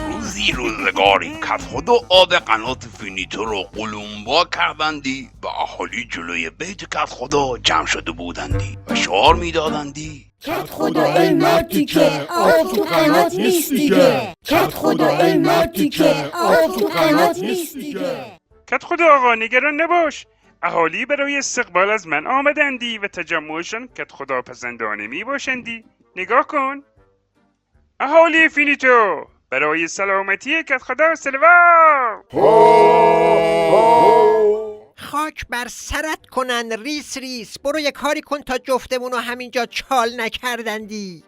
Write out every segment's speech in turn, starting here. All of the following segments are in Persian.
روزی روزگاری کت خدا آب قنات فینیتو رو قلمبا کردندی و اهالی جلوی بیت کت خدا جمع شده بودندی و شعار میدادندی کت خدا ای مردی که آب تو قنات نیست دیگه. کت خدا ای مردی که آب تو قنات نیست دیگه. کت خدا آقا نگران نباش، اهالی برای استقبال از من آمدندی و تجمعشان کت خدا پسندانه می باشندی. نگاه کن اهالی فینیتو، برای سلامتی کت خدا سلوار. خاک بر سرت کنن ریس ریس، برو یه کاری کن تا جفتمونو همینجا چال نکردندی.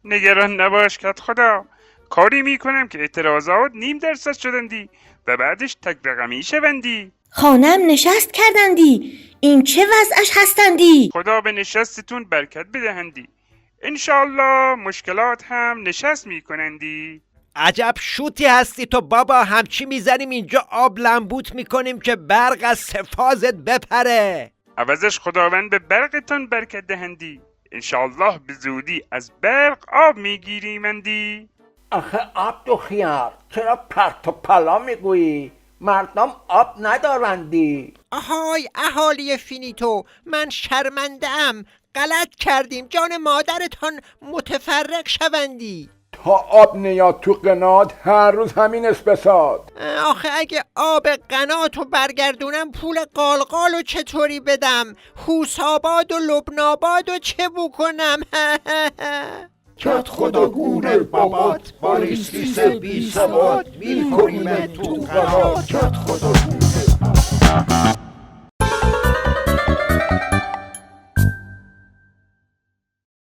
نگران نباش کت خدا، کاری میکنم که اعتراضات 0.5% شدندی و بعدش تک رقمی شوندی. خانم نشست کردندی، این چه وضعش هستندی؟ خدا به نشستتون برکت بدهندی، انشالله مشکلات هم نشست میکنندی. عجب شوتی هستی تو بابا، همچی میزنیم اینجا آب لمبوت میکنیم که برق از سفازت بپره. عوضش خداوند به برقتان برکت دهندی، انشالله به زودی از برق آب میگیریمندی. آخه آب تو خیار، چرا پرت و پلا میگویی؟ مردم آب ندارندی. آهای اهالی فینیتو، من شرمنده ام، غلط کردیم، جان مادرتان متفرق شوندی. تا آب نیاد تو قنات هر روز همین اسپساد. آخه اگه آب قناتو برگردونم پول قالقالو چطوری بدم؟ خوساباد و لبناباد و چه بکنم؟ کت خدا گونه بابات با ریس بی ثبات میکنیم تو قنات. کت خدا گونه